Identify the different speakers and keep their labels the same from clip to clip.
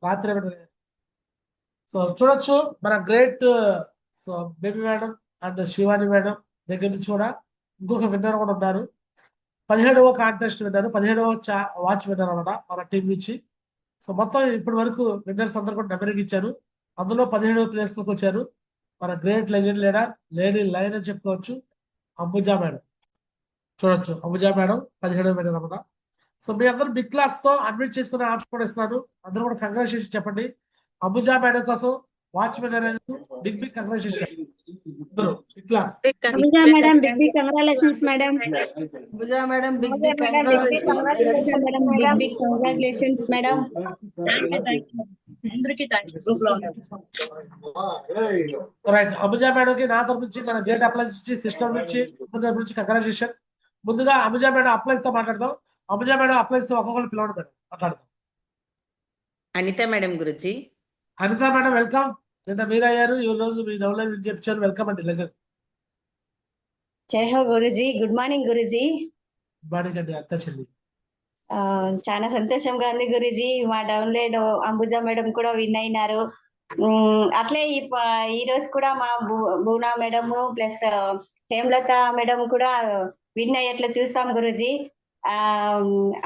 Speaker 1: రాత్రి సో చూడొచ్చు మన great so baby madam and Shivani madam దగ్గర నుంచి కూడా ఇంకొక విన్నర్ కూడా ఉన్నారు. 17వ కాంటెస్ట్ విన్నర్, 17వ వాచ్ విన్నర్ అనమాట మన టీం నుంచి. సో మొత్తం ఇప్పటి వరకు విన్నర్స్ అందరూ కూడా నెంబరింగ్ ఇచ్చారు. అందులో 17వ ప్లేస్ లోకి వచ్చారు మన great legend leader lady line అని చెప్పుకోవచ్చు అంబుజా మేడం. చూడొచ్చు అంబుజా మేడం 17వ విన్నర్ అనమాట. సో మీ అందరూ బిగ్ క్లాప్స్ తో అడ్మిట్ చేసుకునే ఆప్షన్ కూడా ఇస్తున్నాను. అందరూ కూడా కంగ్రాచులేషన్ చెప్పండి. అంబుజా మేడం కోసం watch winner big big congratulation. Big claps.
Speaker 2: Abuja madam, big big congratulations madam.
Speaker 3: Abuja madam, big
Speaker 2: Abuja
Speaker 3: big
Speaker 2: madam, big big
Speaker 3: congratulations.
Speaker 2: congratulations madam. Big big congratulations madam.
Speaker 4: అందరికీ thanks group లో
Speaker 1: right Ambuja madam కి నా తరపు నుంచి మన great అప్లైన్స్ నుంచి system నుంచి తరపు నుంచి కంగ్రాచులేషన్. ముందుగా అంబుజా మేడం అప్లైన్స్ తో మాట్లాడదాం. అంబుజా మేడం అప్లైన్స్ తో ఒక్కొక్కరు పిలవండి మేడం మాట్లాడదాం.
Speaker 4: అనిత మేడం గురించి.
Speaker 1: Anitha madam welcome. నిన్న మీరు అయ్యారు, ఈ రోజు మీ డౌన్లైన్ చెప్పారు. వెల్కమ్ అండి లెజెండ్.
Speaker 2: జై హో గురుజీ. గుడ్ మార్నింగ్ గురుజీ.
Speaker 1: గుడ్ మార్నింగ్ అండి అత్త చెల్లి.
Speaker 2: చాలా సంతోషంగా ఉంది గురుజీ. మా డౌన్లోడ్ అంబుజా మేడం కూడా విన్ అయినారు. అట్లే ఈ రోజు కూడా మా బూనా మేడం ప్లస్ హేమలత మేడం కూడా విన్ అయ్యేట్లు చూస్తాం గురుజీ.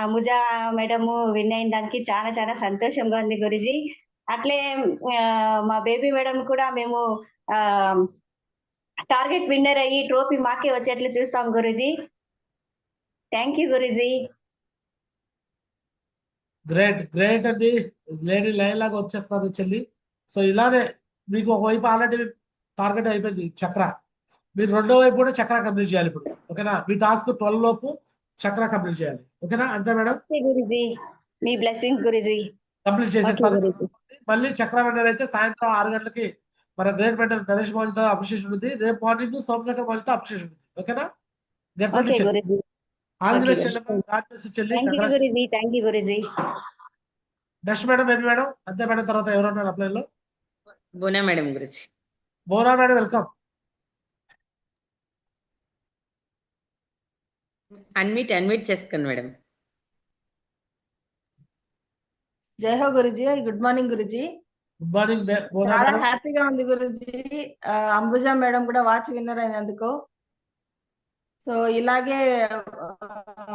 Speaker 2: అంబుజా మేడం విన్ అయిన దానికి చాలా చాలా సంతోషంగా ఉంది గురుజీ. అట్లే మా బేబీ మేడం కూడా మేము టార్గెట్ విన్నర్ అయ్యి ట్రోఫీ మాకే వచ్చేట్లు చూస్తాం Guruji. Thank you Guruji.
Speaker 1: Great great అండి. లేడీ లైన్ లాగా వచ్చేస్తారు చెల్లి. సో ఇలానే మీకు ఒకవైపు ఆల్రెడీ టార్గెట్ అయిపోయింది చక్ర, మీరు రెండో వైపు కూడా చక్ర కంప్లీట్ చేయాలి ఇప్పుడు. ఓకేనా? మీ టాస్క్ 12 లోపు చక్ర కంప్లీట్ చేయాలి. ఓకేనా? అంతే మేడం.
Speaker 2: గురుజీ మీ బ్లెస్సింగ్ గురుజీ.
Speaker 1: కంప్లీట్ చేసేస్తారు. మళ్ళీ చక్ర విన్నర్ అయితే సాయంత్రం 6 గంటలకి మన గ్రేట్ మెంటర్ నరేష్ మోజీతో అప్రిషియేషన్ ఉంది. రేపు మార్నింగ్ సోమశేఖర్ మోజీతో అప్రిషియేషన్ ఉంది. ఓకేనా? Next madam baby madam. అంతే మేడం. తర్వాత ఎవరన్నారు అప్లైన్ లో?
Speaker 4: బోనా మేడం గురించి.
Speaker 1: బోనా మేడం వెల్కమ్.
Speaker 4: అన్మిట్ చేసుకోండి మేడం.
Speaker 3: జై హో గురుజీ. గుడ్ మార్నింగ్ గురుజీ.
Speaker 1: Good morning.
Speaker 3: చాలా హ్యాపీగా ఉంది గురుజీ. అంబుజా మేడం కూడా వాచ్ విన్నర్ అయినందుకు. సో ఇలాగే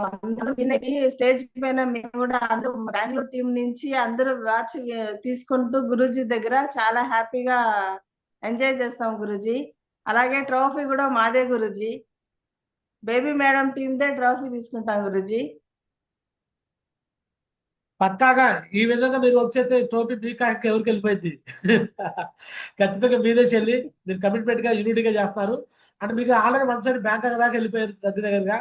Speaker 3: అందరూ స్టేజ్ పైన మేము కూడా అందరూ బెంగళూరు టీం నుంచి అందరూ వాచ్ తీసుకుంటూ గురూజీ దగ్గర చాలా హ్యాపీగా ఎంజాయ్ చేస్తాం గురూజీ. అలాగే ట్రోఫీ కూడా మాదే గురూజీ. బేబీ మేడం టీందే ట్రోఫీ తీసుకుంటాం గురూజీ.
Speaker 1: పక్కాగా ఈ విధంగా మీరు వచ్చేస్తే ట్రోఫీ మీ కాక ఎవరికి వెళ్ళిపోయింది. ఖచ్చితంగా మీదే చెల్లి. మీరు కమిట్మెంట్ గా యూనిటీగా చేస్తారు. అంటే మీకు ఆల్రెడీ 1 సైడ్ బ్యాంక్ దాకా వెళ్ళిపోయారు దగ్గరగా.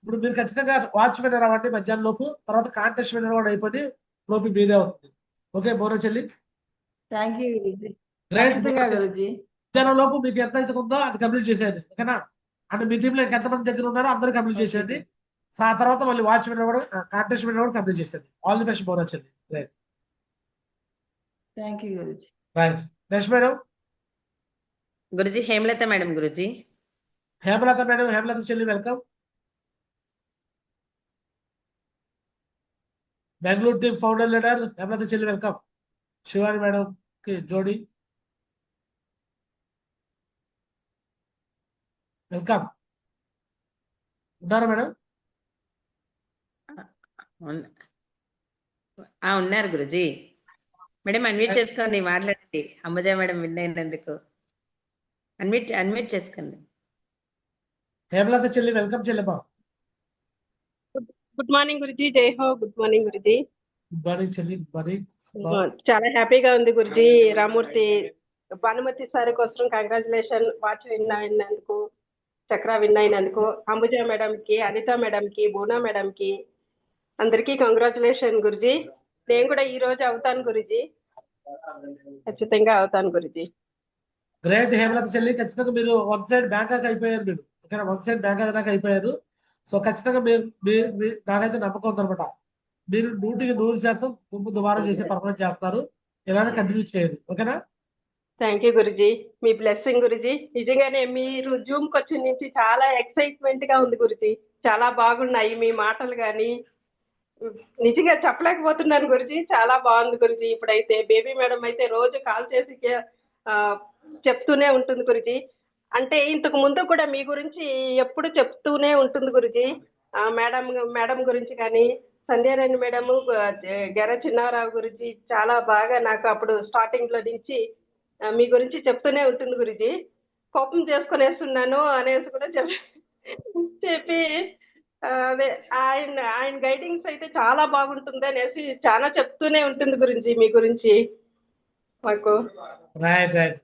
Speaker 1: ఇప్పుడు మీరు ఖచ్చితంగా వాచ్ విన్నర్ అవ్వండి మధ్యాహ్నం లోపు. తర్వాత కాంటెస్ట్ విన్నర్ కూడా అయిపోయి ట్రోఫీ మీదే అవుతుంది. ఓకే బోనా చెల్లి.
Speaker 3: Thank you
Speaker 1: Guruji. మధ్యాహ్నం లోపు మీకు ఎంత అయితే ఉందో అది కంప్లీట్ చేసేయండి. ఓకేనా? అంటే మీ టీంలో ఎంతమంది దగ్గర ఉన్నారో అందరూ కంప్లీట్ చేసేయండి. ఆ తర్వాత మళ్ళీ వాచ్ విన్నర్ కూడా కాంటెస్ట్ విన్నర్ కూడా కంప్లీట్ చేసేది. ఆల్ ది బెస్ట్ బోనా చెల్లి. రైట్.
Speaker 3: థ్యాంక్ యూ గురూజీ.
Speaker 1: రైట్. నెక్స్ట్ మేడం
Speaker 4: గురుజీ హేమలత మేడం గురుజీ.
Speaker 1: హేమలత మేడం. హేమలత చెల్లి welcome. Bengaluru team founder leader Hemalatha చెల్లి వెల్కమ్. శివాని మేడం కి జోడి వెల్కమ్. ఉన్నారా మేడం?
Speaker 4: ఉన్నారు గురుజీ. మేడం అన్మిట్ చేసుకోండి, మాట్లాడండి. అంబుజా మేడం విన్ అయినందుకు అన్మిట్ చేసుకోండి.
Speaker 1: హేమలత చెల్లి వెల్కమ్ చెల్లెమ్మా.
Speaker 5: గుడ్ మార్నింగ్ గురుజీ. జై హో. గుడ్ మార్నింగ్ గురుజీ.
Speaker 1: గుడ్ మార్నింగ్ చెల్లి. Good morning.
Speaker 5: చాలా హ్యాపీగా ఉంది గురుజీ. రామూర్తి భానుమతి సార్ కోసం కంగ్రాచులేషన్. వాచ్ విన్ అయినందుకు, చక్ర విన్ అయినందుకు అంబుజా మేడం కి, అనిత మేడం కి, బూనా మేడం కి అందరికీ కంగ్రాచులేషన్ గురుజీ. నేను కూడా ఈ రోజు అవుతాను గురుజీ. ఖచ్చితంగా అవుతాను గురుజీ.
Speaker 1: గ్రేట్ హేమలత చెల్లి. ఖచ్చితంగా మీరు 1 సైడ్ బ్యాంకాక్ అయిపోయారు. మీరు ఓకేనా? 1 సైడ్ బ్యాంకాక్ దాకా అయిపోయారు. సో ఖచ్చితంగా మీరు నాకైతే నమ్మకం ఉందనమాట. మీరు 100% దుమ్ము దుమారం చేసే పర్ఫార్మెన్స్ చేస్తారు. ఇలానే కంటిన్యూ చేయండి. ఓకేనా?
Speaker 5: Thank you Guruji. మీ బ్లెస్సింగ్ గురుజీ. నిజంగానే మీరు జూమ్ కి వచ్చిన నుంచి చాలా ఎక్సైట్మెంట్ గా ఉంది గురుజీ. చాలా బాగున్నాయి మీ మాటలు కానీ, నిజంగా చెప్పలేకపోతున్నాను గురుజీ. చాలా బాగుంది గురుజీ. ఇప్పుడైతే బేబీ మేడం అయితే రోజు కాల్ చేసి ఆ, చెప్తూనే ఉంటుంది గురుజీ. అంటే ఇంతకు ముందు కూడా మీ గురించి ఎప్పుడు చెప్తూనే ఉంటుంది గురుజీ. మేడం మేడం గురించి కానీ సంధ్యారాణి మేడము, గెర చిన్నారావు గురించి చాలా బాగా నాకు అప్పుడు స్టార్టింగ్ లో నుంచి మీ గురించి చెప్తూనే ఉంటుంది గురుజీ. కోపం చేసుకునేస్తున్నాను అనేసి కూడా చెప్పి అదే ఆయన గైడింగ్స్ అయితే చాలా బాగుంటుంది అనేసి చాలా చెప్తూనే ఉంటుంది గురించి మీ గురించి మాకు.
Speaker 1: రైట్ రైట్,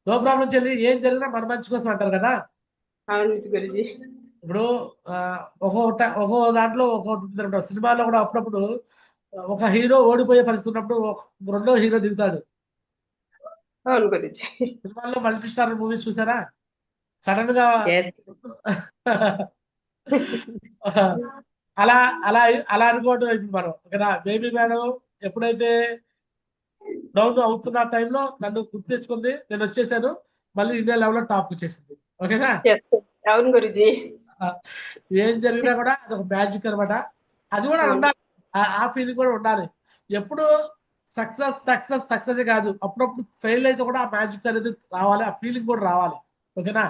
Speaker 1: నో ప్రాబ్లం చెల్లి. ఏం జరిగినా మన మంచి కోసం అంటారు కదా.
Speaker 5: అవును గురుజీ.
Speaker 1: ఇప్పుడు ఒక్కో దాంట్లో ఒక్కొక్కటి ఉంటుంది అన్నమాట. సినిమాలో కూడా అప్పుడప్పుడు ఒక హీరో ఓడిపోయే పరిస్థితి ఉన్నప్పుడు రెండో హీరో దిగుతాడు.
Speaker 5: అవును గురుజీ.
Speaker 1: సినిమాల్లో మల్టీ స్టార్ మూవీస్ చూసారా? సడన్ గా
Speaker 4: Yes.
Speaker 1: అలా అలా అలా అనుకోవడం ఇప్పుడు మనం ఓకేనా. బేబీ మేడం ఎప్పుడైతే డౌన్ అవుతున్న టైంలో నన్ను గుర్తు తెచ్చుకుంది, నేను వచ్చేసాను, మళ్ళీ ఇండియా లెవెల్లో టాప్ వచ్చేసింది. ఓకేనా.
Speaker 5: Yes. అవును గురుజీ.
Speaker 1: ఏం జరిగినా కూడా అదొక మ్యాజిక్ అనమాట. అది కూడా ఉండాలి, ఆ ఫీలింగ్ కూడా ఉండాలి. ఎప్పుడు సక్సెస్ సక్సెస్ సక్సెస్ కాదు, అప్పుడప్పుడు ఫెయిల్ అయితే కూడా ఆ మ్యాజిక్ అనేది రావాలి, ఆ ఫీలింగ్ కూడా రావాలి. ఓకేనా.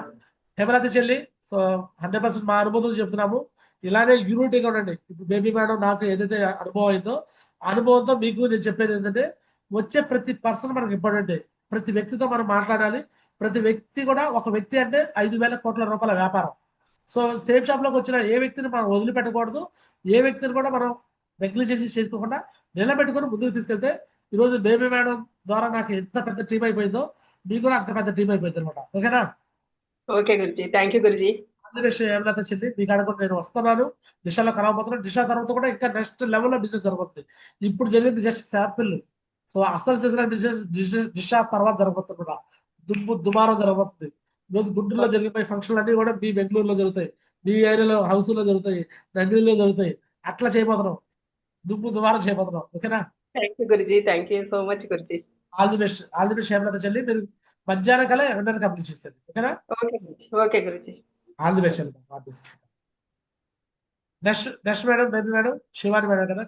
Speaker 1: హేమలత చెల్లి, సో 100% మా అనుభూతులు చెప్తున్నాము. ఇలానే యూనిటీగా ఉండండి. ఇప్పుడు బేబీ మేడం నాకు ఏదైతే అనుభవం అయిందో ఆ అనుభవంతో మీకు నేను చెప్పేది ఏంటంటే, వచ్చే ప్రతి పర్సన్ మనకి ఇంపార్టెంట్. ప్రతి వ్యక్తితో మనం మాట్లాడాలి. ప్రతి వ్యక్తి కూడా, ఒక వ్యక్తి అంటే 5,000 కోట్ల రూపాయల వ్యాపారం. సో సేఫ్ షాప్ లోకి వచ్చిన ఏ వ్యక్తిని మనం వదిలిపెట్టకూడదు. ఏ వ్యక్తిని కూడా మనం నెగ్లెక్ట్ చేసి చేసుకోకుండా నిలబెట్టుకొని ముందుకు తీసుకెళ్తే, ఈరోజు బేబీ మేడం ద్వారా నాకు ఎంత పెద్ద టీం అయిపోయిందో మీకు కూడా అంత పెద్ద టీం అయిపోయింది అనమాట. ఓకేనా.
Speaker 5: Okay Guruji. Thank you Guruji.
Speaker 1: అన్ని విషయం ఏమైనా వచ్చింది మీకు అనుకుంటే నేను వస్తున్నాను. దిశలో కలవబోతున్నాను. దిశ తర్వాత కూడా ఇంకా నెక్స్ట్ లెవెల్లో బిజినెస్ జరగబోతుంది. ఇప్పుడు జరిగింది జస్ట్ శాంపిల్. సో అసలు చేసిన బిజినెస్ దిశ తర్వాత జరగబోతుంది కూడా. దుమారం జరగబోతుంది. ఈరోజు గుంటూరులో జరిగిపోయే ఫంక్షన్లు అన్ని కూడా మీ బెంగళూరులో జరుగుతాయి, మీ ఏరియాలో హౌస్లో జరుగుతాయి, నంగిలిలో జరుగుతాయి. అట్లా చేయబోతున్నాం, దుమారం చేయబోతున్నాం. ఓకేనా.
Speaker 5: థ్యాంక్ యూ గురుజీ. థ్యాంక్ యూ సో మచ్ గురుజీ.
Speaker 1: All the best, all the best Hemalatha చెల్లి. మీరు మధ్యాహ్నం కల్లా ఎవరైనా కంప్లీట్ చేస్తారు. ఓకేనా.
Speaker 5: ఓకే గురుజీ. ఓకే గురుజీ.
Speaker 1: ఆల్ ది బెస్ట్ అండి. Next madam, baby madam, Shivani madam కదా.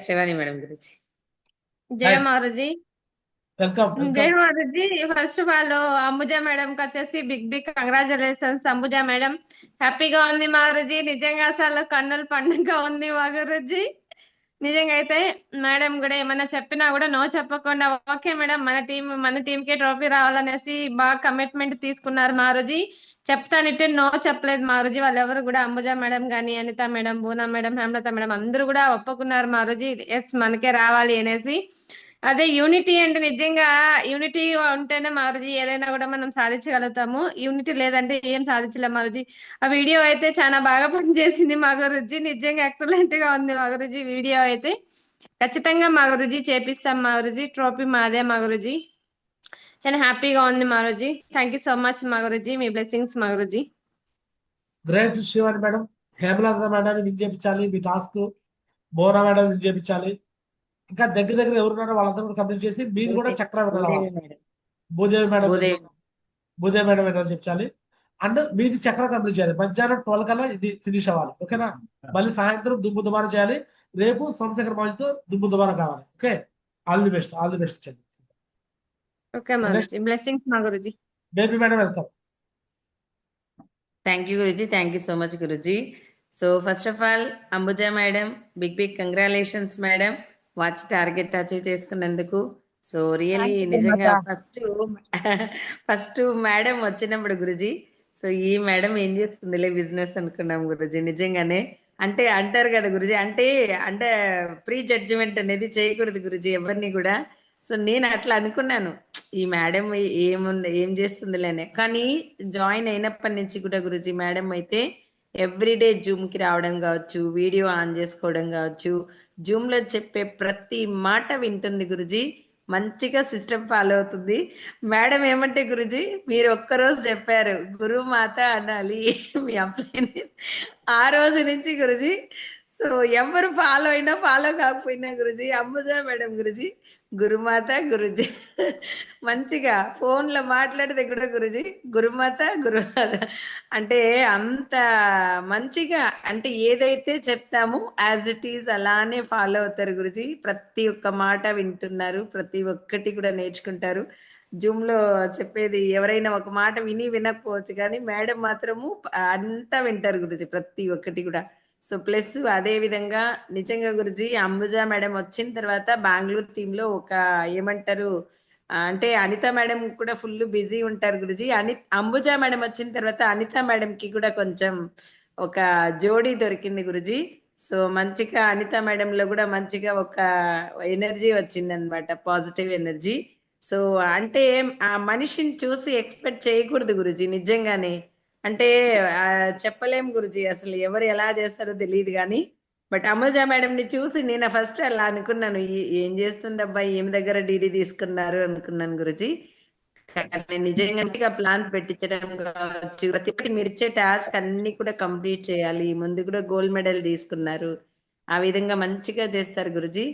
Speaker 4: శివాని మేడం గురించి.
Speaker 6: జయ మారుజీ.
Speaker 1: వెల్కమ్.
Speaker 6: జై మారుజీ. First of all Ambuja madam కి వచ్చేసి big big congratulations. Ambuja madam హ్యాపీగా ఉంది మారుజీ. నిజంగా అసలు కన్నుల పండుగ ఉంది మా గురుజీ. నిజంగా అయితే మేడం కూడా ఏమన్నా చెప్పినా కూడా నో చెప్పకుండా ఓకే మేడం మన టీం కి ట్రోఫీ రావాలనేసి బాగా కమిట్మెంట్ తీసుకున్నారు మారుజీ. చెప్తానిట్టే నో చెప్పలేదు మారుజీ. వాళ్ళెవరు కూడా అంబుజా మేడం గానీ, Anitha madam, Boona madam, Hemalatha madam అందరూ కూడా ఒప్పుకున్నారు మారుజీ. ఎస్ మనకే రావాలి అనేసి. అదే యూనిటీ అంటే నిజంగా యూనిటీ ఉంటేనే మారుజీ ఏదైనా కూడా మనం సాధించగలుగుతాము. యూనిటీ లేదంటే ఏం సాధించలేం మారుజీ. ఆ వీడియో అయితే చాలా బాగా పనిచేసింది మా గురుజీ. నిజంగా ఎక్సలెంట్ గా ఉంది మా గురుజీ. వీడియో అయితే ఖచ్చితంగా మా గురుజీ చేపిస్తాం మా గురుజీ. ట్రోఫీ మాదే మా గురుజీ. చాలా హ్యాపీగా ఉంది మా గురుజీ. థ్యాంక్ యూ సో మచ్ మా గురుజీ. మీ బ్లెస్సింగ్స్ మా గురుజీ.
Speaker 1: Great Shivani madam. హేమలత మేడాన్ని విన్ చేయించాలి మీ టాస్క్. బోనా మేడం విన్ చేయించాలి. ఇంకా దగ్గర ఎవరున్నారో వాళ్ళందరూ కూడా కంప్లీట్ చేసి మీరు కూడా చక్రం భూదేవి మేడం ఏదో చెప్తాలి. అండ్ మీది చక్రం కంప్లీట్ చేయాలి. మధ్యాహ్నం 12 కల్లా ఇది ఫినిష్ అవ్వాలి. ఓకేనా. మళ్ళీ సాయంత్రం దుమ్ము చేయాలి. రేపు సోమశేఖర్ మాజితో దుమ్ము కావాలి. Okay. All the best, all the best చెప్పండి.
Speaker 6: ఓకే మారుజీ. బ్లెస్సింగ్స్ మా గురుజీ.
Speaker 1: Baby madam welcome.
Speaker 4: Thank you గురుజీ. థ్యాంక్ యూ సో మచ్ గురుజీ. So first of all Ambuja madam big congratulations madam, watch target achieve చేసుకున్నందుకు. సో రియలీ నిజంగా first madam వచ్చినప్పుడు గురుజీ, సో ఈ మేడం ఏం చేస్తుందిలే బిజినెస్ అనుకున్నాం గురుజీ. నిజంగానే అంటే అంటారు కదా గురుజీ, అంటే ప్రీ జడ్జిమెంట్ అనేది చేయకూడదు గురుజీ ఎవరిని కూడా. సో నేను అట్లా అనుకున్నాను, ఈ మేడం ఏం చేస్తుందిలేనే. కానీ జాయిన్ అయినప్పటి నుంచి కూడా గురుజీ మేడం అయితే ఎవ్రీడే జూమ్కి రావడం కావచ్చు, వీడియో ఆన్ చేసుకోవడం కావచ్చు, జూమ్లో చెప్పే ప్రతి మాట వింటుంది గురుజీ. మంచిగా సిస్టమ్ ఫాలో అవుతుంది మేడం. ఏమంటే గురుజీ మీరు ఒక్కరోజు చెప్పారు గురుమాత అనాలి మీ అప్లై, ఆ రోజు నుంచి గురుజీ సో ఎవరు ఫాలో అయినా ఫాలో కాకపోయినా గురుజీ అంబుజా మేడం గురుజీ గురుమాత గురుజీ మంచిగా ఫోన్లో మాట్లాడితే కూడా గురుజీ గురుమాత గురుమాత అంటే అంత మంచిగా అంటే ఏదైతే చెప్తామో యాజ్ ఇట్ ఈజ్ అలానే ఫాలో అవుతారు గురుజీ. ప్రతి ఒక్క మాట వింటున్నారు, ప్రతి ఒక్కటి కూడా నేర్చుకుంటారు. జూమ్ లో చెప్పేది ఎవరైనా ఒక మాట విని వినకపోవచ్చు కానీ మేడం మాత్రము అంతా వింటారు గురుజీ, ప్రతి ఒక్కటి కూడా. సో ప్లస్ అదే విధంగా నిజంగా గురుజీ అంబుజా మేడం వచ్చిన తర్వాత బెంగళూరు టీమ్ లో ఒక ఏమంటారు అంటే అనిత మేడం కూడా ఫుల్ బిజీ ఉంటారు గురుజీ. అంబుజా మేడం వచ్చిన తర్వాత అనిత మేడం కి కూడా కొంచెం ఒక జోడీ దొరికింది గురుజీ. సో మంచిగా అనిత మేడం లో కూడా మంచిగా ఒక ఎనర్జీ వచ్చింది అనమాట, పాజిటివ్ ఎనర్జీ. సో అంటే ఆ మనిషిని చూసి ఎక్స్పెక్ట్ చేయకూడదు గురుజీ నిజంగానే. అంటే చెప్పలేం గురుజీ, అసలు ఎవరు ఎలా చేస్తారో తెలియదు కానీ బట్ అమృజా మేడం ని చూసి నేను ఫస్ట్ అలా అనుకున్నాను, ఏం చేస్తుంది అబ్బాయి, ఏమి దగ్గర డీడీ తీసుకున్నారు అనుకున్నాను గురుజీ. కానీ నిజంగా ప్లాన్స్ పెట్టించడం కావచ్చు, ప్రతి ఒక్కటి మీరు ఇచ్చే టాస్క్ అన్ని కూడా కంప్లీట్ చేయాలి. ముందు కూడా గోల్డ్ మెడల్ తీసుకున్నారు, ఆ విధంగా మంచిగా చేస్తారు గురుజీ.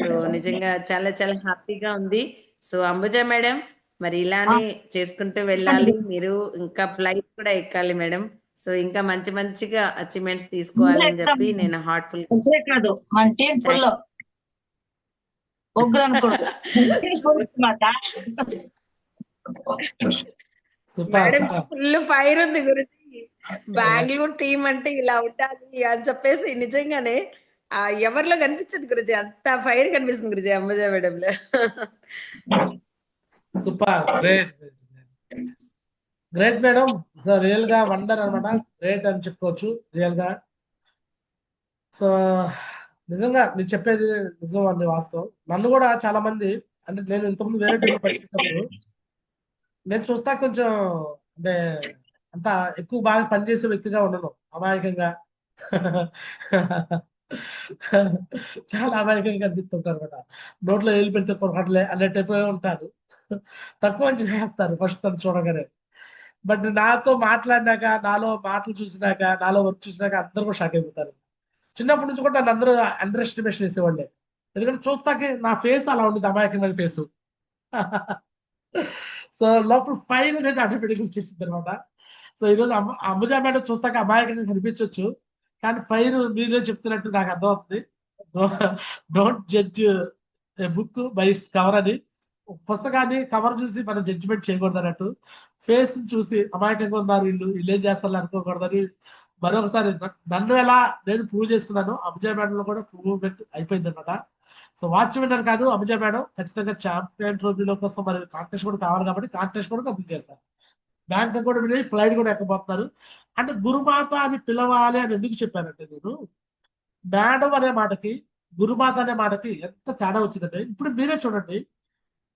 Speaker 4: సో నిజంగా చాలా చాలా హ్యాపీగా ఉంది. సో అంబుజా మేడం మరి ఇలానే చేసుకుంటూ వెళ్ళాలి, మీరు ఇంకా ఫ్లైట్ కూడా ఎక్కాలి మేడం. సో ఇంకా మంచి మంచిగా అచీవ్మెంట్స్ తీసుకోవాలని చెప్పి నేను హార్ట్ఫుల్
Speaker 7: కాదు మన team full
Speaker 4: madam full fire ఉంది గురుజీ. బెంగళూరు టీం అంటే ఇలా ఉండాలి అని చెప్పేసి నిజంగానే ఎవరిలో కనిపించదు గురుజీ, అంత ఫైర్ కనిపిస్తుంది గురుజీ అంబుజా మేడం లో.
Speaker 1: Super, great great madam. So real గా వండర్ అనమాట, గ్రేట్ అని చెప్పుకోవచ్చు రియల్ గా. సో నిజంగా మీరు చెప్పేది నిజం అండి, వాస్తవం. నన్ను కూడా చాలా మంది అంటే నేను ఇంతకుముందు వేరే టీంలో పనిచేసినప్పుడు నేను చూస్తా కొంచెం అంటే అంత ఎక్కువ బాగా పనిచేసే వ్యక్తిగా ఉండను, అమాయకంగా చాలా అమాయకంగా కనిపిస్తుంటారు అనమాట. నోట్లో ఏళ్ళు పెడితే కొరకట్లే అనే టైప్ ఉంటారు, తక్కువ చేస్తారు ఫస్ట్ నన్ను చూడగానే. బట్ నాతో మాట్లాడినాక, నాలో మాటలు చూసినాక, నాలో వర్క్ చూసినాక అందరూ కూడా షాక్ అయిపోతారు. చిన్నప్పటి నుంచి కూడా నన్ను అందరూ అండర్ ఎస్టిమేషన్ వేసేవాళ్ళే, ఎందుకంటే చూస్తాకే నా ఫేస్ అలా ఉండేది, అమాయకమైన ఫేసు. సో లోపల ఫైర్ అనేది ఆటోమేటిక్ వచ్చేసింది అనమాట. సో ఈరోజు అంబుజా మేడం చూస్తాక అమాయకంగా కనిపించవచ్చు, కానీ ఫైర్ మీరే చెప్తున్నట్టు నాకు అర్థమవుతుంది. Don't judge A book by its cover అని, పుస్తకాన్ని కవర్ చూసి మనం జడ్జిమెంట్ చేయకూడదు అన్నట్టు, ఫేస్ చూసి అమాయకంగా ఉన్నారు వీళ్ళు ఏం చేస్తారు అనుకోకూడదని మరొకసారి నన్ను ఎలా నేను ప్రూవ్ చేసుకున్నాను, అంబుజా మేడంలో కూడా ప్రూవ్మెంట్ అయిపోయింది అనమాట. సో వాచ్ విన్నర్ కాదు అంబుజా మేడం, ఖచ్చితంగా ఛాంపియన్ ట్రోఫీలో కోసం మరి కాంటెస్ట్ కూడా కావాలి కాబట్టి కాంటెస్ట్ కూడా కంప్లీట్ చేస్తారు. బ్యాంక్ కూడా విని ఫ్లైట్ కూడా ఎక్కబోతున్నారు. అంటే గురుమాత అని పిలవాలి అని ఎందుకు చెప్పానంటే, నేను మేడం అనే మాటకి గురుమాత అనే మాటకి ఎంత తేడా వచ్చిందంటే, ఇప్పుడు మీరే చూడండి,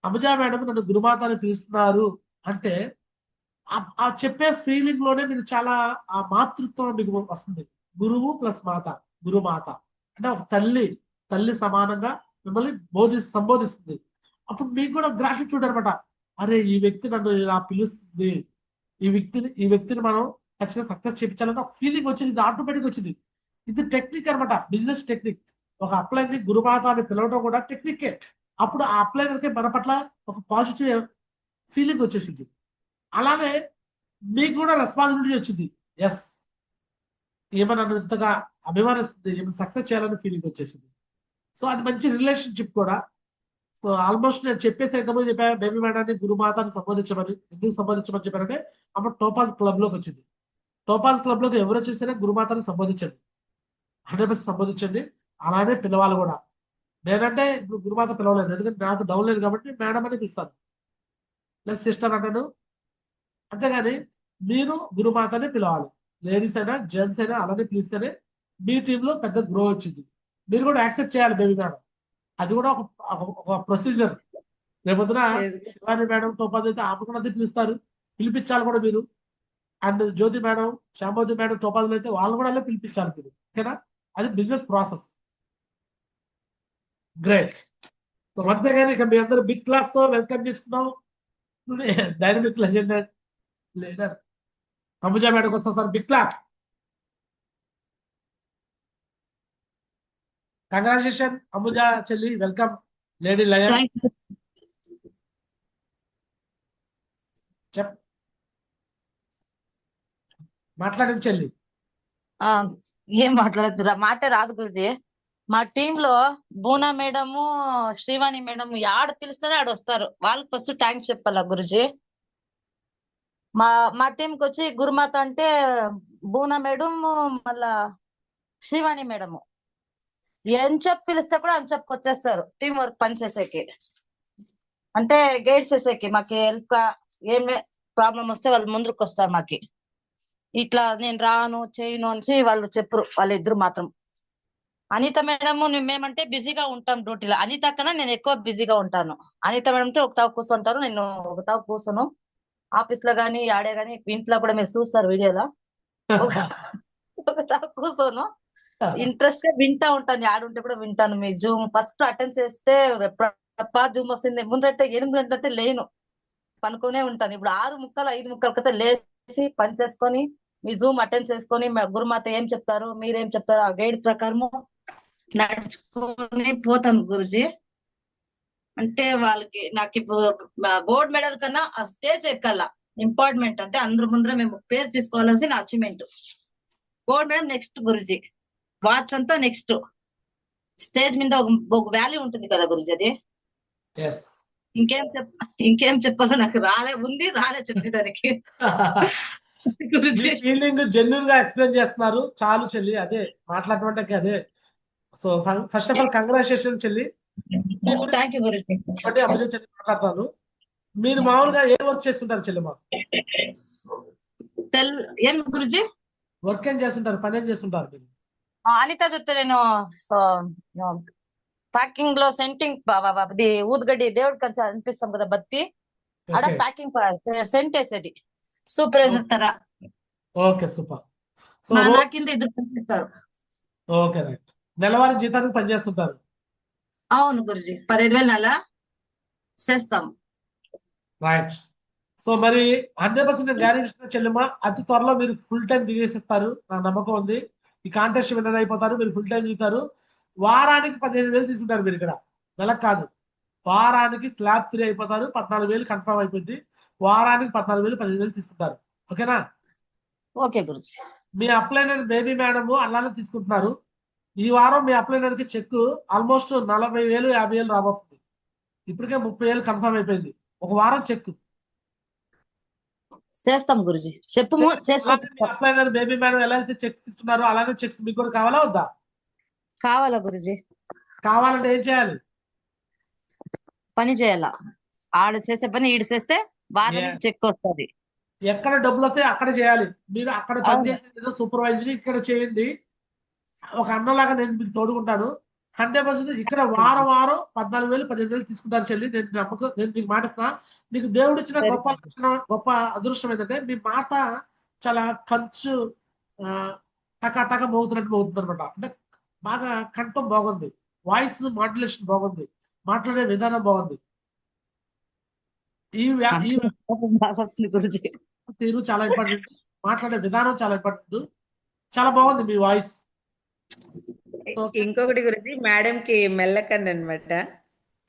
Speaker 1: అంబుజా మేడం నన్ను గురుమాత అని పిలుస్తున్నారు అంటే ఆ చెప్పే ఫీలింగ్ లోనే మీరు చాలా ఆ మాతృత్వం మీకు వస్తుంది. గురువు ప్లస్ మాత, గురుమాత అంటే ఒక తల్లి సమానంగా మిమ్మల్ని సంబోధిస్తుంది. అప్పుడు మీకు కూడా గ్రాటిట్యూడ్ అనమాట, అరే ఈ వ్యక్తి నన్ను ఇలా పిలుస్తుంది, ఈ వ్యక్తిని మనం ఖచ్చితంగా సక్సెస్ చేయించాలని ఒక ఫీలింగ్ వచ్చేసింది, ఆటోమేటిక్ వచ్చింది. ఇది టెక్నిక్ అనమాట, బిజినెస్ టెక్నిక్. ఒక అప్లైన్ ని గురుమాత అని పిలవడం కూడా టెక్నికే. అప్పుడు ఆ అప్లైనర్కి మన పట్ల ఒక పాజిటివ్ ఫీలింగ్ వచ్చేసింది. అలానే మీకు కూడా రెస్పాన్సిబిలిటీ వచ్చింది, ఎస్ ఈమె నన్ను ఇంతగా అభిమానిస్తుంది, ఈమె సక్సెస్ చేయాలని ఫీలింగ్ వచ్చేసింది. సో అది మంచి రిలేషన్షిప్ కూడా. సో ఆల్మోస్ట్ నేను చెప్పేసి ఎంతమంది చెప్పాను, బేబీ మేడాన్ని గురుమాతని సంబోధించమని. ఎందుకు సంబోధించమని చెప్పారంటే అప్పుడు టోపాజ్ క్లబ్ లోకి వచ్చింది. టోపాజ్ క్లబ్ లోకి ఎవరు వచ్చేసినా గురుమాతని సంబోధించండి, 100% సంబోధించండి. అలానే పిలవాలి కూడా. నేనంటే ఇప్పుడు గురుమాత పిలవలేదు, ఎందుకంటే నాకు డౌన్ లేదు కాబట్టి మేడం అని పిలుస్తాను, ప్లస్ సిస్టర్ అంటాను. అంతేగాని మీరు గురుమాతనే పిలవాలి, లేడీస్ అయినా జెంట్స్ అయినా అలానే పిలిస్తేనే మీ టీంలో పెద్ద గ్రో వచ్చింది. మీరు కూడా యాక్సెప్ట్ చేయాలి బేబీ మేడం, అది కూడా ఒక ప్రొసీజర్. రేపొద్దున శివాని మేడం టోపాజ్ అయితే ఆమె కూడా పిలుస్తారు, పిలిపించాలి కూడా మీరు. And Jyothi madam, Shambhoti madam టోపాజ్లు అయితే వాళ్ళు కూడా పిలిపించాలి మీరు, ఓకేనా? అది business process. Great. So once again ఇక మీ అందరూ బిగ్ క్లాస్ తో వెల్కమ్ చేసుకున్నాం dynamic legendary leader Ambuja madam కోసం sir big clap. Congratulation Ambuja చెల్లి, welcome lady lion
Speaker 7: thank you.
Speaker 1: చెప్ మాట్లాడింది చెల్లి.
Speaker 7: ఆ, ఏం మాట్లాడుతురా మాట రాదు గురుజీ. మా టీమ్ లో బూనా మేడము, శ్రీవాణి మేడం ఆడ పిలిస్తేనే ఆడ వస్తారు. వాళ్ళకి ఫస్ట్ థ్యాంక్స్ చెప్పాలా గురుజీ. మా మా టీంకి వచ్చి గురుమాత అంటే బూనా మేడం, మళ్ళా శ్రీవాణి మేడము ఏం చెప్పి పిలిస్తే కూడా అని చెప్పి వచ్చేస్తారు టీం వర్క్ పనిచేసేకి, అంటే గైడ్స్ చేసేకి. మాకు హెల్ప్ ఏం ప్రాబ్లం వస్తే వాళ్ళు ముందుకు వస్తారు మాకి. ఇట్లా నేను రాను చేయను అని వాళ్ళు చెప్పరు వాళ్ళిద్దరు మాత్రం. అనిత మేడం మేమంటే బిజీగా ఉంటాం డ్యూటీలో. అనిత కన్నా నేను ఎక్కువ బిజీగా ఉంటాను. అనిత మేడంతో ఒక తావు కూర్చుంటారు, నేను ఒక తావు కూర్చోను. ఆఫీస్ లో గానీ ఆడే గానీ ఇంట్లో కూడా మీరు చూస్తారు వీడియోలో ఒక తావు కూర్చోను. ఇంట్రెస్ట్ వింటా ఉంటాను, ఆడుంటే కూడా వింటాను. మీ జూమ్ ఫస్ట్ అటెండ్ చేస్తే ఎప్పుడప్ప జూమ్ వస్తుంది ముందరైతే 8 గంటలంటే లేను, పనుకునే ఉంటాను. ఇప్పుడు 6:45 5:45 కతే లేచి పని చేసుకొని మీ జూమ్ అటెండ్ చేసుకొని గురుమాత ఏం చెప్తారు మీరేం చెప్తారు ఆ గైడ్ ప్రకారము నడుచుకొని పోతాను గురుజీ. అంటే వాళ్ళకి నాకు ఇప్పుడు గోల్డ్ మెడల్ కన్నా ఆ స్టేజ్ ఎక్కాల ఇంపార్టెంట్. అంటే అందరి ముందర మేము పేరు తీసుకోవాల్సిన achievement. Gold medal next Guruji, watch అంతా నెక్స్ట్. స్టేజ్ మీద ఒక వాల్యూ ఉంటుంది కదా గురుజీ. అది
Speaker 1: ఎస్
Speaker 7: ఇంకేం చెప్పాలో నాకు రాలే చెప్పేదానికి గురుజీ.
Speaker 1: ఫీలింగ్ జెన్యున్ గా ఎక్స్ప్లెయిన్ చేస్తున్నారు. చాలు చెల్లి, అదే మాట్లాడటం అదే. So first of all congratulation చెల్లి. మీ గురించి
Speaker 7: థ్యాంక్ యూ గురుజీ.
Speaker 1: అభిజయ్ చెల్లి మాట్లాడతాను. మీరు మామూలుగా ఏ వర్క్ చేస్తుంటారు చెల్లి? మాకు
Speaker 7: ఏం గురుజీ
Speaker 1: వర్క్ ఏం చేస్తుంటారు, పని ఏం చేస్తుంటారు మీరు?
Speaker 7: అనిత చూస్తే నేను ప్యాకింగ్ లో సెంటింగ్ ఇది ఊదుగడ్డి దేవుడికి కొంచెం అనిపిస్తాం కదా బత్తి, ఆడ
Speaker 1: Okay.
Speaker 7: ప్యాకింగ్ సెంట్ వేసేది సూపర్వైజర్ తర.
Speaker 1: Okay super. సో
Speaker 7: నా కింద ఇద్దరు పనిచేస్తారు.
Speaker 1: Okay right. నెలవారీ జీతానికి పనిచేస్తుంటారు.
Speaker 7: అవును గురుజీ, 15,000 నెల చేస్తాం.
Speaker 1: రైట్. సో మరి 100% నేను గ్యారెంటీ ఇస్తున్నా చెల్లెమ్మ, అతి త్వరలో మీరు ఫుల్ టైం దిగేసిస్తారు, నా నమ్మకం ఉంది. ఈ కాంటెస్ట్ విన్నర్ అయిపోతారు, మీరు ఫుల్ టైం దిగుతారు. వారానికి 15,000 తీసుకుంటారు మీరు ఇక్కడ, నెలకు కాదు. వారానికి స్లాబ్ 3 అయిపోతారు, 14,000 కన్ఫర్మ్ అయిపోయింది. వారానికి 14,000 15,000 తీసుకుంటారు. ఓకేనా?
Speaker 7: ఓకే గురుజీ.
Speaker 1: మీ అప్లైనర్ బేబీ మేడం అలానే తీసుకుంటున్నారు. ఈ వారం మీ అప్లైనర్ కి చెక్ ఆల్మోస్ట్ 40,000 50,000 రాబోతుంది. ఇప్పటికే 30,000 కన్ఫర్మ్ అయిపోయింది. ఒక వారం చెక్
Speaker 7: చేస్తాం గురుజీ, చెప్పు చేస్తాం.
Speaker 1: అప్లైనర్ బేబీ మేడం ఎలా అయితే చెక్స్ తీసుకున్నారో అలానే చెక్స్ మీకు కూడా కావాలా వద్దా?
Speaker 7: కావాలా గురుజీ?
Speaker 1: కావాలంటే ఏం చేయాలి?
Speaker 7: పని చేయాలా, ఆడ చేసే పని ఈడు చేస్తే వారానికి చెక్ వస్తుంది.
Speaker 1: ఎక్కడ డబ్బులు వస్తాయి అక్కడ చేయాలి. మీరు అక్కడ పని చేసేది సూపర్వైజర్ ఇక్కడ చేయండి. ఒక అన్నలాగా నేను మీకు తోడుకుంటాను. 100% ఇక్కడ వారం 14,000 15,000 తీసుకుంటారు చెల్లి. నేను నమ్మకం, నేను మీకు మాటిస్తున్నా. మీకు దేవుడు ఇచ్చిన గొప్ప లక్షణం, గొప్ప అదృష్టం ఏంటంటే మీ మాట చాలా కంచు టకా మోగుతున్నట్టు మోగుతుంది అనమాట. అంటే బాగా కంఠం బాగుంది, వాయిస్ మాడ్యులేషన్ బాగుంది, మాట్లాడే విధానం బాగుంది. ఈ
Speaker 7: గురుజీ
Speaker 1: తీరు చాలా ఇంపార్టెంట్, మాట్లాడే విధానం చాలా ఇంపార్టెంట్. చాలా బాగుంది మీ వాయిస్.
Speaker 4: ఇంకొకటి గురించి మేడం కి మెల్లకన్ను అనమాట.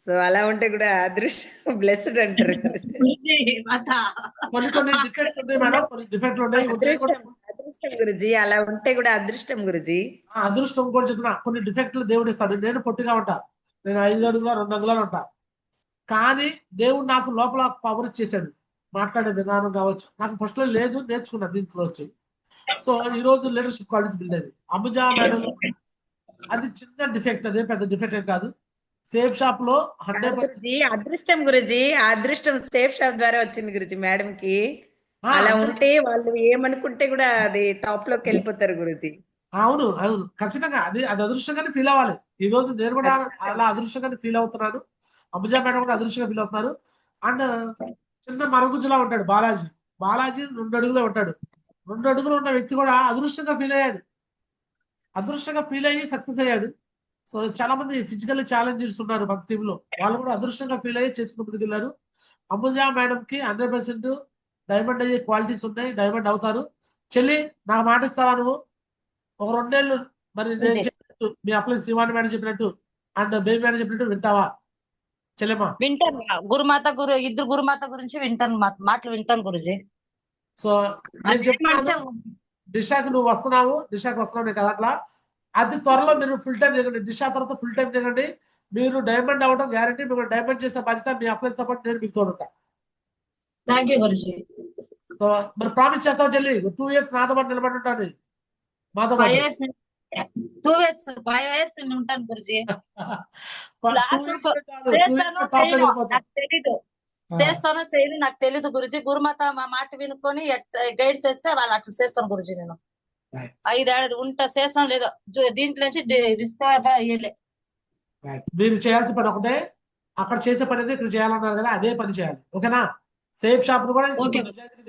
Speaker 4: సో అలా ఉంటే కూడా అదృష్టం బ్లెస్డ్ అంటారు.
Speaker 1: కొన్ని డిఫెక్ట్స్ ఉంటాయి మేడం, కొన్ని డిఫెక్ట్లు ఉన్నాయి.
Speaker 4: అదృష్టం గురుజీ, అలా ఉంటే కూడా అదృష్టం గురుజీ.
Speaker 1: అదృష్టం కూడా చెప్తున్నా, కొన్ని డిఫెక్ట్లు దేవుడు ఇస్తాడు. నేను పొట్టిగా ఉంటా, నేను 5 అడుగుల 2 అంగుళాలు ఉంటా, కానీ దేవుడు నాకు లోపల పవర్ ఇచ్చేసాడు. మాట్లాడే విధానం కావచ్చు, నాకు ఫస్ట్ లో లేదు, నేర్చుకున్నా దీంట్లో వచ్చి. సో ఈ రోజు లీడర్షిప్ క్వాలిటీస్ బిల్డ్ అయింది. అంబుజా మేడం అది చిన్న డిఫెక్ట్, అదే పెద్ద డిఫెక్ట్ ఏం కాదు. సేఫ్ షాప్ లో 100%
Speaker 4: అదృష్టం గురుజీ, ఆ అదృష్టం సేఫ్ షాప్ ద్వారా వచ్చింది గురుజీ మేడం కి. అలా ఉంటే వాళ్ళు ఏమనుకుంటే కూడా అది టాప్ లోకి వెళ్ళిపోతారు గురుజీ.
Speaker 1: అవును ఖచ్చితంగా అది అదృష్టంగానే ఫీల్ అవ్వాలి. ఈ రోజు నేను కూడా అలా అదృష్టంగానే ఫీల్ అవుతున్నాను. అంబుజా మేడం కూడా అదృష్టంగా ఫీల్ అవుతున్నారు. అండ్ చిన్న మరుగుజ్జులా ఉంటాడు బాలాజీ 2 అడుగులే ఉంటాడు. 2 అడుగులు ఉన్న వ్యక్తి కూడా అదృష్టంగా ఫీల్ అయ్యాడు, అదృష్టంగా ఫీల్ అయ్యి సక్సెస్ అయ్యాడు. సో చాలా మంది ఫిజికల్ ఛాలెంజెస్ ఉన్నారు మన టీంలో, వాళ్ళు కూడా అదృష్టంగా ఫీల్ అయ్యి చేసుకుని ముందుకెళ్ళారు. అంబుజా మేడం కి 100% డైమండ్ అయ్యే క్వాలిటీస్ ఉన్నాయి, డైమండ్ అవుతారు. చెల్లి నాకు మాట ఇస్తావా నువ్వు? ఒక 2 ఏళ్ళు మరి నేను చెప్పినట్టు, మీ అప్లై శివాని మేడం చెప్పినట్టు అండ్ బేబీ మేడం చెప్పినట్టు వింటావా? చెల్లెమ్మా.
Speaker 7: వింటాను ఇద్దరు గురుమాత గురించి వింటాను, మాటలు వింటాను గురుజీ.
Speaker 1: సో నేను చెప్తున్నాను, దిశాకి నువ్వు వస్తున్నావు, దిశాకి వస్తున్నావు నీకు అట్లా. అతి త్వరలో మీరు ఫుల్ టైం దిగండి, దిశా తర్వాత ఫుల్ టైం దిగండి. మీరు డైమండ్ అవ్వడం గ్యారంటీ. మీరు డైమండ్ చేసే బాధ్యత మీ అప్లై సపోర్ట్ నేను మీకు తోడుంటా.
Speaker 7: థ్యాంక్ యూ గురుజీ.
Speaker 1: సో మరి ప్రామిస్ చేస్తావు చెల్లి, 2 years నాతో పాటు నిలబడి ఉంటాను మాతో
Speaker 7: 5
Speaker 1: పాటు.
Speaker 7: years 2 years 5 years నేను ఉంటాను గురుజీ. చేస్తానో చేయను నాకు తెలీదు గురుజీ. గురుమాత మా మాట వినుకొని గైడ్ చేస్తే వాళ్ళు అట్లా చేస్తాను గురుజీ. నేను 5 ఏళ్ళు ఉంటా, చేస్తాను లేదో దీంట్లో నుంచి రిస్క్ అయ్యలే.
Speaker 1: మీరు చేయాల్సిన పని ఒకటే, అక్కడ చేసే పని అయితే ఇక్కడ చేయాలన్నారు కదా, అదే పని చేయాలి. ఓకేనా? సేఫ్ షాప్ కూడా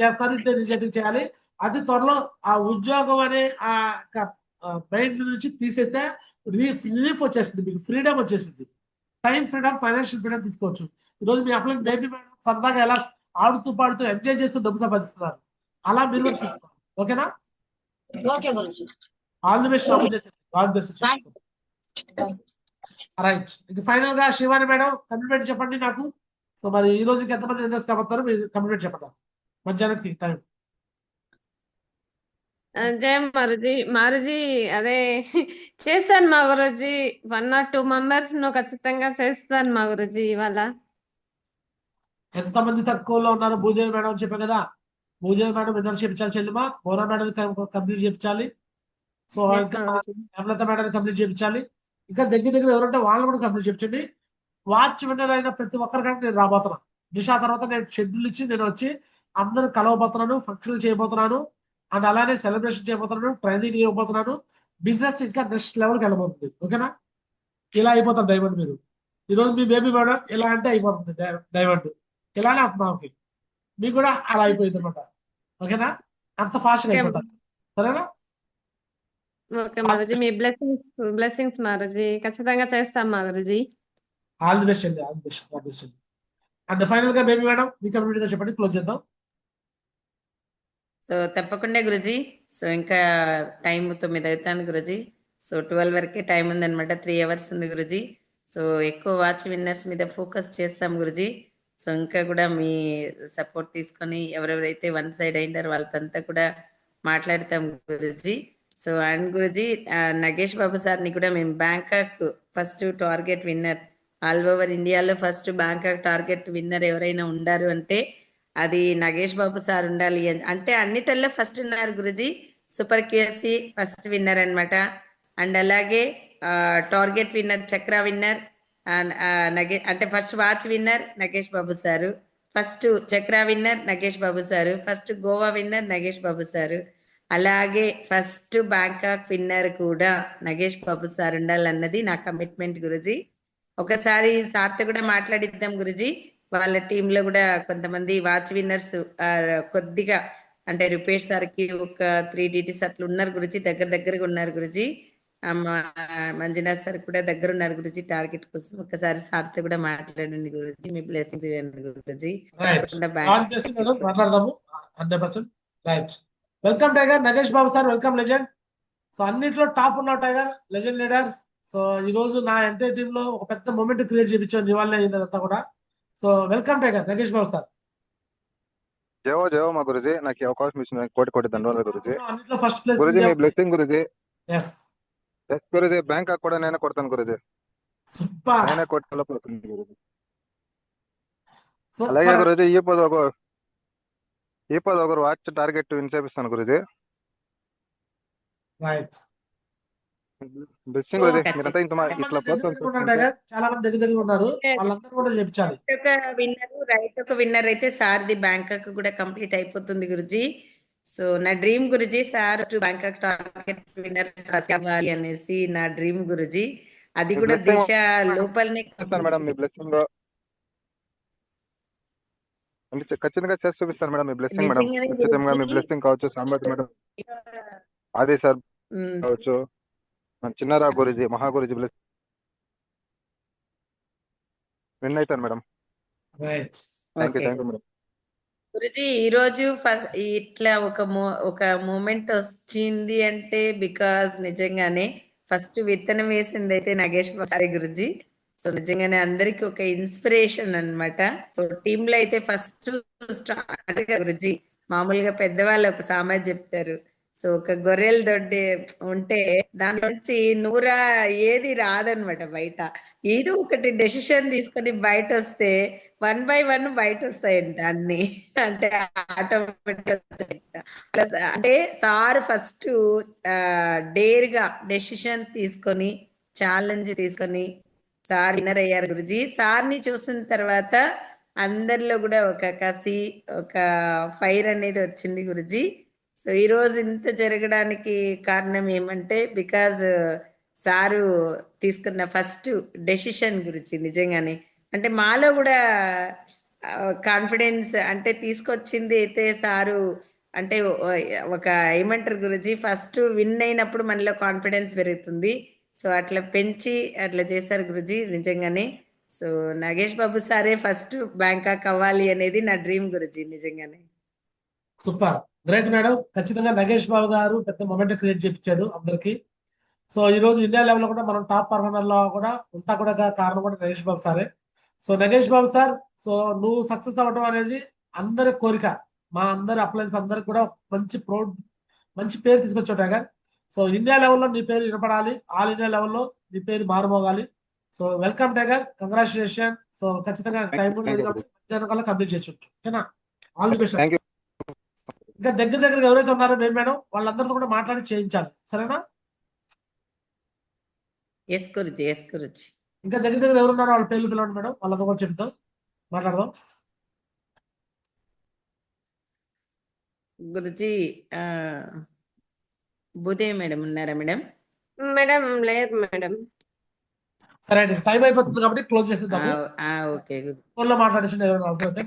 Speaker 1: చేస్తారు, నిజాయితీ చేయాలి. అతి త్వరలో ఆ ఉద్యోగం అనే ఆ మైండ్ నుంచి తీసేస్తే రిలీఫ్ వచ్చేస్తుంది, మీకు ఫ్రీడమ్ వచ్చేసింది. టైం ఫ్రీడమ్, ఫైనాన్షియల్ ఫ్రీడమ్ తీసుకోవచ్చు. ఈరోజు మీ అప్లై బేబీ మేడం సరదాగా ఎలా ఆడుతూ పాడుతూ ఎంజాయ్ చేస్తూ డబ్బు సంపాదిస్తున్నారు, అలా మీరు చూసుకోవాలి. ఓకేనా?
Speaker 7: ఓకే గురుజీ.
Speaker 1: All the best. All the best. Right. ఇక ఫైనల్ గా శివాని మేడం కమిట్మెంట్ చెప్పండి నాకు. సో మరి ఈ రోజుకి ఎంతమంది ఇంట్రెస్ట్ కాబోతారు మీరు కమిట్మెంట్ చెప్పండి మధ్యాహ్నానికి టైం.
Speaker 6: జయ మారుజీ అదే చేస్తాను మా గురుజీ. 1 or 2 members నువ్వు ఖచ్చితంగా చేస్తాను మా గురుజీ ఇవాళ.
Speaker 1: ఎంతమంది తక్కువలో ఉన్నారు? భూదేవి మేడం చెప్పాను కదా, భూదేవి మేడం ఇద్దరు చేయించాలి చెల్లిమా, బోరా మేడం కంప్లీట్ చేయించాలి. సో ఇంకా హేమలత మేడం కంప్లీట్ చేయించాలి. ఇంకా దగ్గర ఎవరుంటే వాళ్ళు కూడా కంప్లీట్ చేయించండి. వాచ్ విన్నర్ అయిన ప్రతి ఒక్కరికంటే నేను రాబోతున్నాను. దిశా తర్వాత నేను షెడ్యూల్ ఇచ్చి నేను వచ్చి అందరూ కలవబోతున్నాను, ఫంక్షన్లు చేయబోతున్నాను, అండ్ అలానే సెలబ్రేషన్ చేయబోతున్నాను, ట్రైనింగ్ ఇవ్వబోతున్నాను. బిజినెస్ ఇంకా నెక్స్ట్ లెవెల్కి వెళ్ళబోతుంది. ఓకేనా? ఇలా అయిపోతారు డైమండ్. మీరు ఈరోజు మీ బేబీ మేడం ఇలా అంటే అయిపోతుంది డైమండ్, ఇలానే అవుతుంది మీకు కూడా అలా అయిపోయింది అనమాట. ఓకేనా? అంత ఫాస్ట్ గా అయిపోతారు. సరేనా?
Speaker 6: ఓకే మారుజీ, మీ బ్లెస్సింగ్స్ మారుజీ. ఖచ్చితంగా చేస్తాం మారుజీ.
Speaker 1: ఆల్ ది బెస్ట్ అండి, all the best, all the best. And final గా బేబీ మేడం మీ కమ్యూనిటీ గా చెప్పండి, క్లోజ్ చేద్దాం.
Speaker 4: సో తప్పకుండా గురుజీ. సో ఇంకా టైం 9 అవుతాను గురుజీ. సో 12 వరకే టైం ఉందన్నమాట. 3 hours ఉంది గురుజీ. సో ఎక్కువ వాచ్ విన్నర్స్ మీద ఫోకస్ చేస్తాం గురుజీ. సో ఇంకా కూడా మీ సపోర్ట్ తీసుకొని ఎవరెవరైతే 1 side అయింటారో వాళ్ళంతా కూడా మాట్లాడతాం గురుజీ. సో అండ్ గురుజీ, నగేష్ బాబు సార్ని కూడా మేము Bangkok first target winner, all over ఇండియాలో ఫస్ట్ బ్యాంకాక్ టార్గెట్ విన్నర్ ఎవరైనా ఉండారు అంటే అది నగేష్ బాబు సార్ ఉండాలి. అంటే అన్నిటల్లో ఫస్ట్ ఉన్నారు గురుజీ. సూపర్ క్యూఎస్సి ఫస్ట్ విన్నర్ అనమాట. అండ్ అలాగే టార్గెట్ విన్నర్ చక్ర విన్నర్, అంటే first watch winner Nagesh Babu sir, first Chakra winner Nagesh Babu sir, first Goa winner Nagesh Babu sir, అలాగే ఫస్ట్ బ్యాంకాక్ విన్నర్ కూడా నగేష్ బాబు సార్ ఉండాలన్నది నా కమిట్మెంట్ గురుజీ. ఒకసారి సార్తో కూడా మాట్లాడిద్దాం గురుజీ. వాళ్ళ టీంలో కూడా కొంతమంది వాచ్ విన్నర్స్ కొద్దిగా అంటే రిపేర్ సార్కి ఒక 3 DTs అట్లా ఉన్నారు గురుజీ, దగ్గరగా ఉన్నారు గురుజీ. మంజునాథ్ సార్ కూడా దగ్గర ఉన్నారు గురుజీ టార్గెట్ కోసం. ఒకసారి సార్తో కూడా మాట్లాడండి గురుజీ, మీ బ్లెస్సింగ్స్ ఇవ్వండి గురుజీ.
Speaker 1: మాట్లాడదాము 100%. రైట్. వెల్కమ్ టైగర్, నగేష్ బాబు సార్, వెల్కమ్ లెజెండ్. సో అన్నిట్లో టాప్ ఉన్నావు టైగర్, లెజెండ్ లీడర్స్. సో ఈ రోజు నా ఎంటైర్ టీమ్ లో ఒక పెద్ద మూమెంట్ క్రియేట్ చేయించాను ఇవాళ అయిందంతా కూడా. సో వెల్కమ్ టైగర్, నగేష్ బాబు సార్.
Speaker 8: జయో మా గురుజీ, నాకు ఈ అవకాశం ఇచ్చిన కోటి ధన్యవాదాలు గురుజీ.
Speaker 1: అన్నిట్లో ఫస్ట్ ప్లేస్
Speaker 8: గురుజీ మీ బ్లెస్సింగ్ గురుజీ.
Speaker 1: ఎస్
Speaker 8: గురుజీ, బ్యాంకాక్ కూడా నేనే కొడతాను గురుజీ, నేనే కొట్టాలి గురుజీ. అలాగే గురుజీ, ఈ పది ఒకరు వాచ్ టార్గెట్ విన్ చేపిస్తాను గురుజీ.
Speaker 1: రైట్.
Speaker 8: బ్లెస్సింగ్ గురుజీ. మీరంతా ఇట్లా
Speaker 1: చాలా మంది దగ్గర ఉన్నారు, వాళ్ళందరూ కూడా చెప్పించాలి.
Speaker 4: ఒక విన్నర్ అయితే సార్ది బ్యాంకాక్ కూడా కంప్లీట్ అయిపోతుంది గురుజీ. సో నా dream Guruji, sir Bangkok target winner అవ్వాలి అనేసి నా డ్రీమ్ గురుజీ. అది కూడా దిశ లోపలనే
Speaker 8: మేడం. మీ బ్లెస్సింగ్ ఖచ్చితంగా చేసి చూపిస్తాను మేడం. మీ బ్లెస్సింగ్ మేడం, ఖచ్చితంగా మీ బ్లెస్సింగ్ కావచ్చు. సాంబతి మేడం, ఆది సార్ కావచ్చు, చిన్నారా గురుజీ, మహా గురుజీ బ్లెస్ విన్ అవుతాను madam. Thank you madam.
Speaker 4: Guruji ఈ రోజు ఫస్ట్ ఇట్లా ఒక మూమెంట్ వచ్చింది అంటే బికాస్ నిజంగానే ఫస్ట్ విత్తనం వేసింది అయితే నగేష్ బాబు గురుజీ. సో నిజంగానే అందరికి ఒక ఇన్స్పిరేషన్ అన్నమాట. సో టీమ్ లో అయితే ఫస్ట్ స్టార్ట్ గురుజీ మామూలుగా పెద్దవాళ్ళు ఒక సామెత చెప్తారు. సో ఒక గొర్రెల దొడ్డి ఉంటే దాని నుంచి నూరా ఏది రాదనమాట బయట. ఏదో ఒకటి డెసిషన్ తీసుకొని బయట వస్తే 1 by 1 బయట వస్తాయంట అన్ని. అంటే ఆటోమేటిక్ ప్లస్ అంటే సార్ ఫస్ట్ డేర్ గా డెసిషన్ తీసుకొని ఛాలెంజ్ తీసుకొని సార్ విన్నర్ అయ్యారు గురుజీ. సార్ని చూసిన తర్వాత అందరిలో కూడా ఒక కసి, ఒక ఫైర్ అనేది వచ్చింది గురుజీ. సో ఈ రోజు ఇంత జరగడానికి కారణం ఏమంటే బికాజ్ సారు తీసుకున్న ఫస్ట్ డెసిషన్ గురించి నిజంగానే అంటే మాలో కూడా కాన్ఫిడెన్స్ అంటే తీసుకొచ్చింది అయితే సారు. అంటే ఒక ఏమంటారు గురుజీ, ఫస్ట్ విన్ అయినప్పుడు మనలో కాన్ఫిడెన్స్ పెరుగుతుంది. సో అట్లా పెంచి అట్లా చేశారు గురుజీ నిజంగానే. సో నాగేష్ బాబు సారే ఫస్ట్ బ్యాంకాక్ అవ్వాలి అనేది నా డ్రీమ్ గురుజీ నిజంగానే.
Speaker 1: Super, great madam. ఖచ్చితంగా నగేష్ బాబు గారు పెద్ద మొమెంట్ క్రియేట్ చేయించాడు అందరికి. సో ఈ రోజు ఇండియా లెవెల్ లో కూడా మనం టాప్ పర్ఫార్మర్ లో కూడా కారణం కూడా నగేష్ బాబు సారే. సో నగేష్ బాబు సార్, సో నువ్వు సక్సెస్ అవ్వడం అనేది అందరి కోరిక, మా అందరి అప్లయన్స్ అందరికి కూడా మంచి పేరు తీసుకొచ్చావు టైగర్. సో ఇండియా లెవెల్లో నీ పేరు వినపడాలి, ఆల్ ఇండియా లెవెల్లో నీ పేరు మారుమోగాలి. So welcome tiger, congratulation. So ఖచ్చితంగా టైం లేదు కాబట్టి మధ్యాహ్నం కల్లా కంప్లీట్ చేసి ఓకేనా? All the best. ఇంకా దగ్గర ఎవరైతే ఉన్నారో మేడం వాళ్ళందరితో కూడా మాట్లాడి చేయించాలి, సరేనా?
Speaker 4: ఎస్ గురుజీ, ఎస్ గురుజీ.
Speaker 1: ఇంకా దగ్గర ఎవరున్నారో వాళ్ళ పేర్లు పిలవండి మేడం, వాళ్ళతో కూడా చెప్తాం, మాట్లాడదాం.
Speaker 4: గురుజీ భూదేవి మేడం ఉన్నారా మేడం?
Speaker 6: మేడం లేదు మేడం.
Speaker 1: సరే అండి, టైం అయిపోతుంది కాబట్టి క్లోజ్ చేసేద్దాము.
Speaker 4: ఓకే
Speaker 1: ఫోన్ లో మాట్లాడేసి ఎవరైనా అవసరం అయితే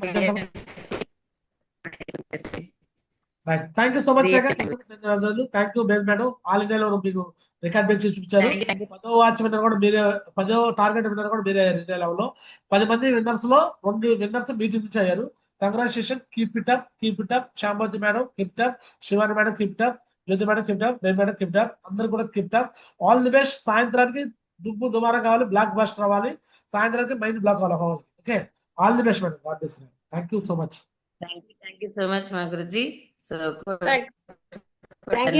Speaker 1: థ్యాంక్ యూ సో మచ్. ధన్యవాదాలు. Thank you madam. ఆల్ ఇండియాలో మీకు రికార్డ్ బెంచ్ చూపించారు. 10వ వాచ్ విన్నర్ కూడా మీరే, 10వ టార్గెట్ విన్నర్ కూడా మీరే అయ్యారు. ఇండియా లెవెల్లో 10 మంది విన్నర్స్ లో 2 విన్నర్స్ మీ టీం నుంచి అయ్యారు. Congratulation, keep it up. Shambhavathi madam keep it up, Shivani madam keep it up, Jyothi madam keep it up, madam keep it up, అందరు కూడా keep it up. All the best. సాయంత్రానికి దుమారం కావాలి, బ్లాక్ బస్టర్ అవ్వాలి, సాయంత్రానికి మైండ్ బ్లాక్ అవ్వాలి. Okay, all the best madam. God bless you. Thank you so much.
Speaker 4: Thank you so much మా గురుజీ. సో